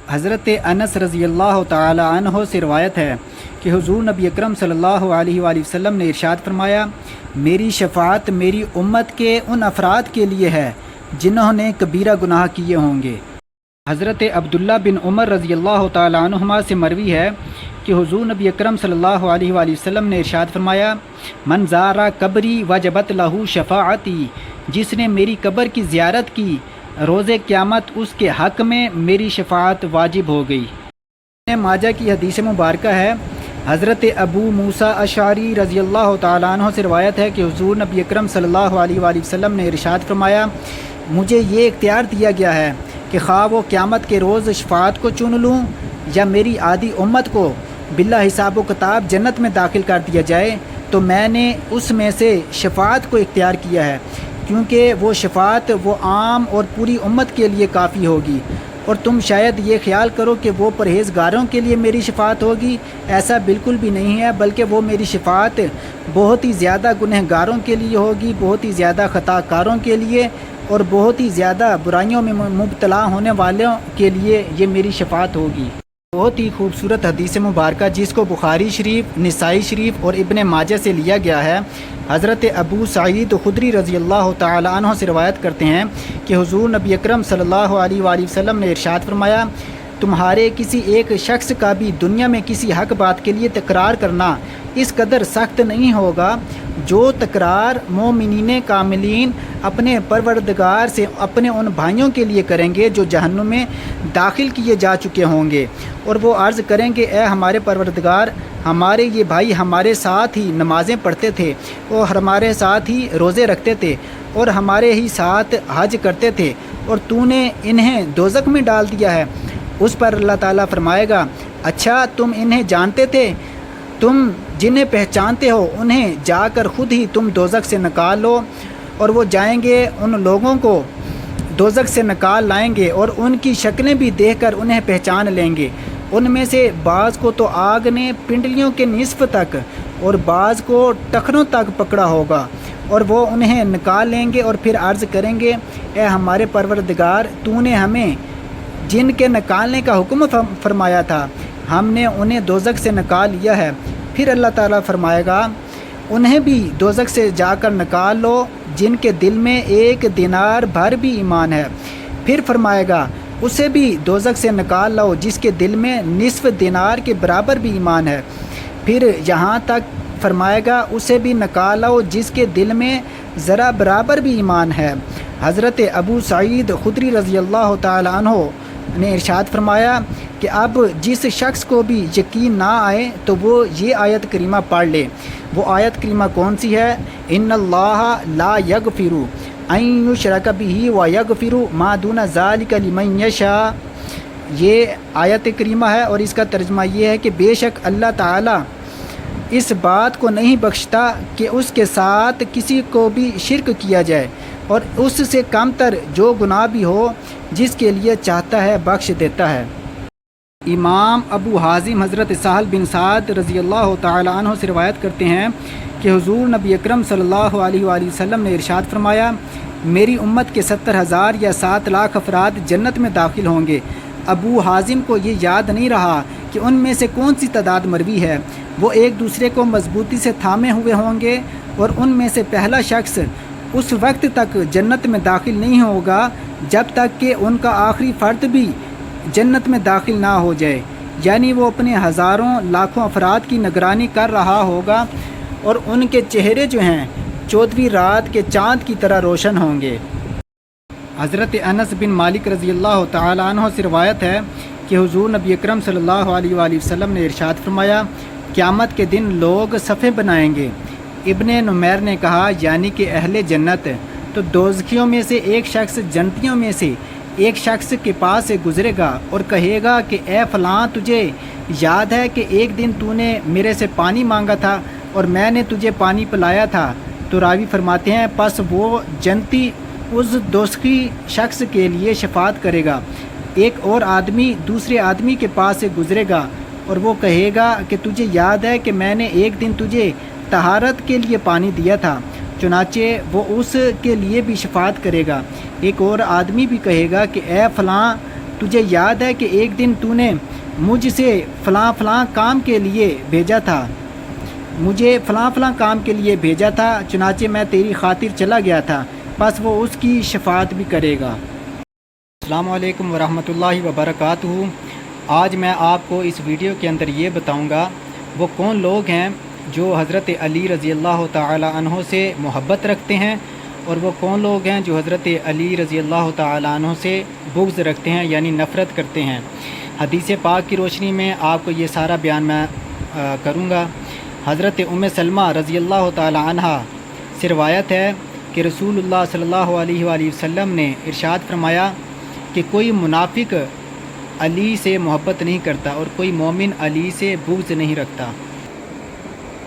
حضرت انس رضی اللہ تعالی عنہ سے روایت ہے کہ حضور نبی اکرم صلی اللہ علیہ وآلہ وسلم نے ارشاد فرمایا، میری شفاعت میری امت کے ان افراد کے لیے ہے جنہوں نے کبیرہ گناہ کیے ہوں گے۔ حضرت عبداللہ بن عمر رضی اللہ تعالی عنہما سے مروی ہے کہ حضور نبی اکرم صلی اللہ علیہ وآلہ وسلم نے ارشاد فرمایا، من زارا قبری وجبت لہو شفاعتی، جس نے میری قبر کی زیارت کی روز قیامت اس کے حق میں میری شفاعت واجب ہو گئی۔ ابن ماجہ کی حدیث مبارکہ ہے، حضرت ابو موسیٰ اشعری رضی اللہ تعالیٰ عنہ سے روایت ہے کہ حضور نبی اکرم صلی اللہ علیہ وآلہ وسلم نے ارشاد فرمایا، مجھے یہ اختیار دیا گیا ہے کہ خواہ وہ قیامت کے روز شفاعت کو چن لوں یا میری آدھی امت کو بلا حساب و کتاب جنت میں داخل کر دیا جائے، تو میں نے اس میں سے شفاعت کو اختیار کیا ہے، کیونکہ وہ شفاعت وہ عام اور پوری امت کے لیے کافی ہوگی۔ اور تم شاید یہ خیال کرو کہ وہ پرہیزگاروں کے لیے میری شفاعت ہوگی، ایسا بالکل بھی نہیں ہے، بلکہ وہ میری شفاعت بہت ہی زیادہ گنہگاروں کے لیے ہوگی، بہت ہی زیادہ خطا کاروں کے لیے اور بہت ہی زیادہ برائیوں میں مبتلا ہونے والوں کے لیے یہ میری شفاعت ہوگی۔ بہت ہی خوبصورت حدیث مبارکہ جس کو بخاری شریف، نسائی شریف اور ابن ماجہ سے لیا گیا ہے، حضرت ابو سعید خدری رضی اللہ تعالی عنہ سے روایت کرتے ہیں کہ حضور نبی اکرم صلی اللہ علیہ وآلہ وسلم نے ارشاد فرمایا، تمہارے کسی ایک شخص کا بھی دنیا میں کسی حق بات کے لیے تکرار کرنا اس قدر سخت نہیں ہوگا جو تکرار مومنین کاملین اپنے پروردگار سے اپنے ان بھائیوں کے لیے کریں گے جو جہنم میں داخل کیے جا چکے ہوں گے، اور وہ عرض کریں گے، اے ہمارے پروردگار، ہمارے یہ بھائی ہمارے ساتھ ہی نمازیں پڑھتے تھے اور ہمارے ساتھ ہی روزے رکھتے تھے اور ہمارے ہی ساتھ حج کرتے تھے، اور تو نے انہیں دوزخ میں ڈال دیا ہے۔ اس پر اللہ تعالیٰ فرمائے گا، اچھا تم انہیں جانتے تھے؟ تم جنہیں پہچانتے ہو انہیں جا کر خود ہی تم دوزخ سے نکال لو۔ اور وہ جائیں گے، ان لوگوں کو دوزخ سے نکال لائیں گے اور ان کی شکلیں بھی دیکھ کر انہیں پہچان لیں گے۔ ان میں سے بعض کو تو آگ نے پنڈلیوں کے نصف تک اور بعض کو ٹخنوں تک پکڑا ہوگا، اور وہ انہیں نکال لیں گے اور پھر عرض کریں گے، اے ہمارے پروردگار، تو نے ہمیں جن کے نکالنے کا حکم فرمایا تھا، ہم نے انہیں دوزخ سے نکال لیا ہے۔ پھر اللہ تعالیٰ فرمائے گا، انہیں بھی دوزخ سے جا کر نکال لو جن کے دل میں ایک دینار بھر بھی ایمان ہے۔ پھر فرمائے گا، اسے بھی دوزخ سے نکال لو جس کے دل میں نصف دینار کے برابر بھی ایمان ہے۔ پھر یہاں تک فرمائے گا، اسے بھی نکال لو جس کے دل میں ذرا برابر بھی ایمان ہے۔ حضرت ابو سعید خدری رضی اللہ تعالی عنہ نے ارشاد فرمایا کہ اب جس شخص کو بھی یقین نہ آئے تو وہ یہ آیت کریمہ پڑھ لے۔ وہ آیت کریمہ کون سی ہے؟ ان اللہ لا یغفر ان یشرک بہ ویغفر ما دون ذلک لمن یشاء۔ یہ آیت کریمہ ہے اور اس کا ترجمہ یہ ہے کہ بے شک اللہ تعالیٰ اس بات کو نہیں بخشتا کہ اس کے ساتھ کسی کو بھی شرک کیا جائے، اور اس سے کم تر جو گناہ بھی ہو جس کے لیے چاہتا ہے بخش دیتا ہے۔ امام ابو حازم حضرت سہل بن سعد رضی اللہ تعالی عنہ سے روایت کرتے ہیں کہ حضور نبی اکرم صلی اللہ علیہ وآلہ وسلم نے ارشاد فرمایا، میری امت کے 70,000 یا 7 لاکھ افراد جنت میں داخل ہوں گے۔ ابو حازم کو یہ یاد نہیں رہا کہ ان میں سے کون سی تعداد مروی ہے۔ وہ ایک دوسرے کو مضبوطی سے تھامے ہوئے ہوں گے، اور ان میں سے پہلا شخص اس وقت تک جنت میں داخل نہیں ہوگا جب تک کہ ان کا آخری فرد بھی جنت میں داخل نہ ہو جائے، یعنی وہ اپنے ہزاروں لاکھوں افراد کی نگرانی کر رہا ہوگا اور ان کے چہرے جو ہیں 14ویں رات کے چاند کی طرح روشن ہوں گے۔ حضرت انس بن مالک رضی اللہ تعالی عنہ سے روایت ہے کہ حضور نبی اکرم صلی اللہ علیہ وآلہ وسلم نے ارشاد فرمایا، قیامت کے دن لوگ صفیں بنائیں گے۔ ابن نمیر نے کہا، یعنی کہ اہل جنت، تو دوزخیوں میں سے ایک شخص جنتیوں میں سے ایک شخص کے پاس سے گزرے گا اور کہے گا کہ اے فلاں، تجھے یاد ہے کہ ایک دن تو نے میرے سے پانی مانگا تھا اور میں نے تجھے پانی پلایا تھا؟ تو راوی فرماتے ہیں، پس وہ جنتی اس دوزخی شخص کے لیے شفاعت کرے گا۔ ایک اور آدمی دوسرے آدمی کے پاس سے گزرے گا اور وہ کہے گا کہ تجھے یاد ہے کہ میں نے ایک دن تجھے طہارت کے لیے پانی دیا تھا؟ چنانچہ وہ اس کے لیے بھی شفاعت کرے گا۔ ایک اور آدمی بھی کہے گا کہ اے فلاں، تجھے یاد ہے کہ ایک دن تو نے مجھ سے فلاں فلاں کام کے لیے بھیجا تھا، مجھے فلاں فلاں کام کے لیے بھیجا تھا، چنانچہ میں تیری خاطر چلا گیا تھا، بس وہ اس کی شفاعت بھی کرے گا۔ السلام علیکم ورحمۃ اللہ وبرکاتہ۔ آج میں آپ کو اس ویڈیو کے اندر یہ بتاؤں گا وہ کون لوگ ہیں جو حضرت علی رضی اللہ تعالی عنہ سے محبت رکھتے ہیں، اور وہ کون لوگ ہیں جو حضرت علی رضی اللہ تعالی عنہ سے بغض رکھتے ہیں، یعنی نفرت کرتے ہیں۔ حدیث پاک کی روشنی میں آپ کو یہ سارا بیان میں کروں گا۔ حضرت ام سلمہ رضی اللہ تعالی عنہ سے روایت ہے کہ رسول اللہ صلی اللہ علیہ وآلہ وسلم نے ارشاد فرمایا کہ کوئی منافق علی سے محبت نہیں کرتا اور کوئی مومن علی سے بغض نہیں رکھتا۔